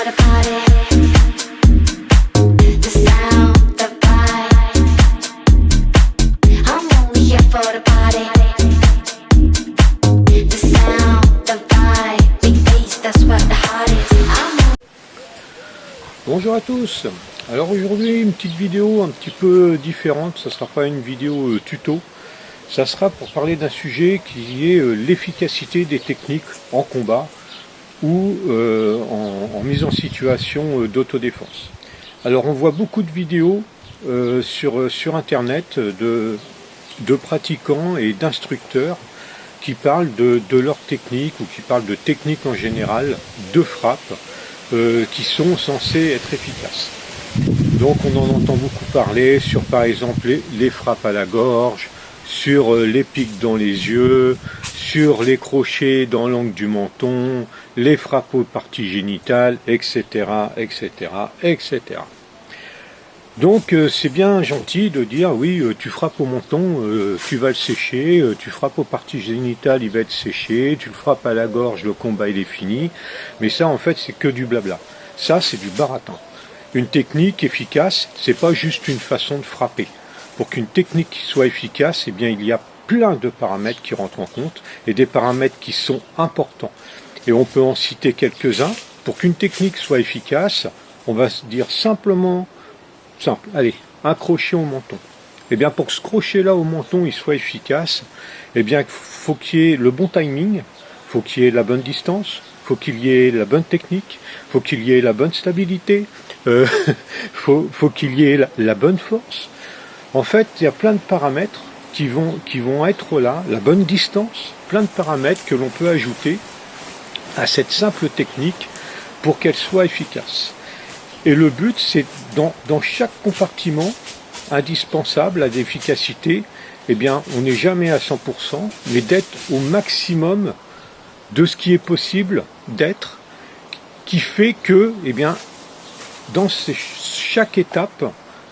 the party. The sound, the vibe. I'm only here for the party. The sound, the vibe. Big bass, that's what the heart is. Bonjour à tous. Alors aujourd'hui une petite vidéo un petit peu différente, ça ne sera pas une vidéo tuto, ça sera pour parler d'un sujet qui est l'efficacité des techniques en combat ou en mise en situation d'autodéfense. Alors on voit beaucoup de vidéos sur internet de pratiquants et d'instructeurs qui parlent de leur technique ou qui parlent de techniques en général, de frappe, qui sont censées être efficaces. Donc on en entend beaucoup parler sur par exemple les frappes à la gorge, sur les pics dans les yeux, sur les crochets dans l'angle du menton, les frappes aux parties génitales, etc., etc., etc. Donc c'est bien gentil de dire oui, tu frappes au menton, tu vas le sécher, tu frappes aux parties génitales, il va être séché, tu le frappes à la gorge, le combat il est fini. Mais ça en fait c'est que du blabla. Ça c'est du baratin. Une technique efficace, c'est pas juste une façon de frapper. Pour qu'une technique soit efficace, eh bien il y a plein de paramètres qui rentrent en compte et des paramètres qui sont importants. Et on peut en citer quelques-uns. Pour qu'une technique soit efficace, on va se dire simplement simple, allez, un crochet au menton. Eh bien pour que ce crochet-là au menton il soit efficace, eh bien il faut qu'il y ait le bon timing, il faut qu'il y ait la bonne distance, il faut qu'il y ait la bonne technique, il faut qu'il y ait la bonne stabilité, faut qu'il y ait la bonne force. En fait, il y a plein de paramètres qui vont être là, la bonne distance, plein de paramètres que l'on peut ajouter à cette simple technique pour qu'elle soit efficace. Et le but, c'est dans chaque compartiment indispensable à l'efficacité, eh bien, on n'est jamais à 100%, mais d'être au maximum de ce qui est possible d'être, qui fait que, eh bien, dans chaque étape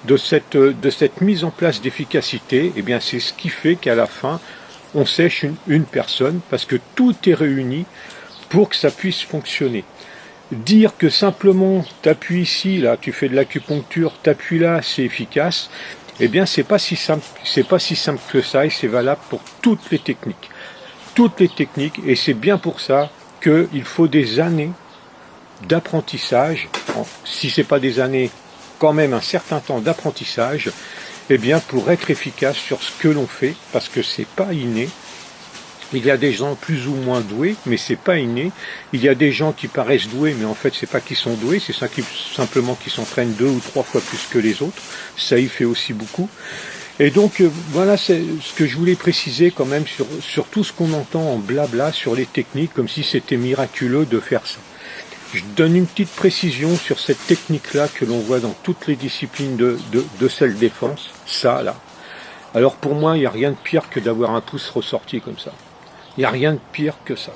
de cette mise en place d'efficacité, eh bien, c'est ce qui fait qu'à la fin, on sèche une personne, parce que tout est réuni pour que ça puisse fonctionner. Dire que simplement t'appuies ici, là, tu fais de l'acupuncture, t'appuies là, c'est efficace, eh bien c'est pas si simple que ça, et c'est valable pour toutes les techniques. Toutes les techniques, et c'est bien pour ça qu'il faut des années d'apprentissage, si c'est pas des années, quand même un certain temps d'apprentissage, eh bien pour être efficace sur ce que l'on fait, parce que c'est pas inné. Il y a des gens plus ou moins doués, mais c'est pas inné. Il y a des gens qui paraissent doués, mais en fait c'est pas qu'ils sont doués, c'est simplement qu'ils s'entraînent 2 ou 3 fois plus que les autres. Ça y fait aussi beaucoup. Et donc voilà, c'est ce que je voulais préciser quand même sur tout ce qu'on entend en blabla sur les techniques, comme si c'était miraculeux de faire ça. Je donne une petite précision sur cette technique-là que l'on voit dans toutes les disciplines de self-défense, ça là. Alors pour moi, il n'y a rien de pire que d'avoir un pouce ressorti comme ça. Il n'y a rien de pire que ça.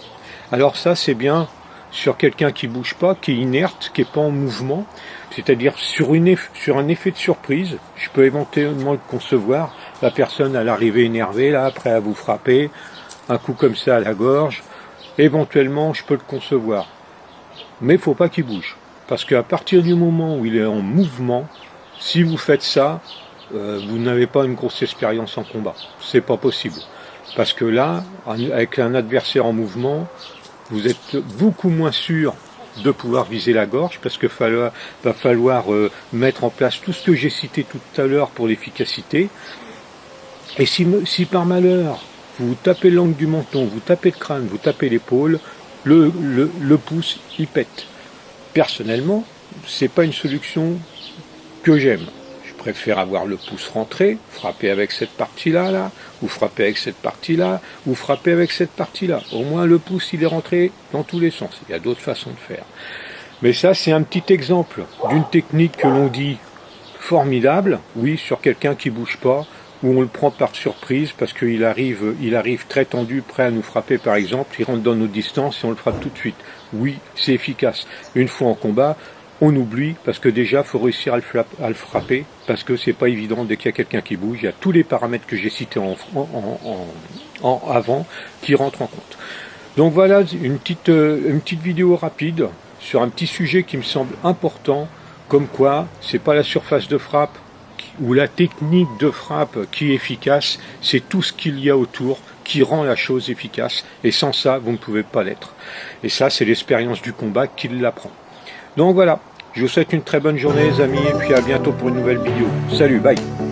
Alors ça, c'est bien sur quelqu'un qui bouge pas, qui est inerte, qui n'est pas en mouvement, c'est-à-dire sur un effet de surprise, je peux éventuellement le concevoir, la personne à l'arrivée énervée, là, après à vous frapper, un coup comme ça à la gorge, éventuellement je peux le concevoir. Mais il ne faut pas qu'il bouge, parce qu'à partir du moment où il est en mouvement, si vous faites ça, vous n'avez pas une grosse expérience en combat, c'est pas possible. Parce que là, avec un adversaire en mouvement, vous êtes beaucoup moins sûr de pouvoir viser la gorge, parce qu'il va falloir mettre en place tout ce que j'ai cité tout à l'heure pour l'efficacité. Et si par malheur, vous tapez l'angle du menton, vous tapez le crâne, vous tapez l'épaule, le pouce, il pète. Personnellement, c'est pas une solution que j'aime. Je préfère avoir le pouce rentré, frapper avec cette partie-là, là, ou frapper avec cette partie-là, ou frapper avec cette partie-là. Au moins le pouce il est rentré dans tous les sens. Il y a d'autres façons de faire. Mais ça c'est un petit exemple d'une technique que l'on dit formidable, oui, sur quelqu'un qui bouge pas, où on le prend par surprise parce qu'il arrive très tendu, prêt à nous frapper par exemple, il rentre dans nos distances et on le frappe tout de suite. Oui, c'est efficace. Une fois en combat, on oublie, parce que déjà, il faut réussir à le frapper, parce que c'est pas évident dès qu'il y a quelqu'un qui bouge. Il y a tous les paramètres que j'ai cités avant qui rentrent en compte. Donc voilà, une petite vidéo rapide sur un petit sujet qui me semble important, comme quoi c'est pas la surface de frappe ou la technique de frappe qui est efficace, c'est tout ce qu'il y a autour qui rend la chose efficace, et sans ça, vous ne pouvez pas l'être. Et ça, c'est l'expérience du combat qui l'apprend. Donc voilà, je vous souhaite une très bonne journée les amis, et puis à bientôt pour une nouvelle vidéo. Salut, bye!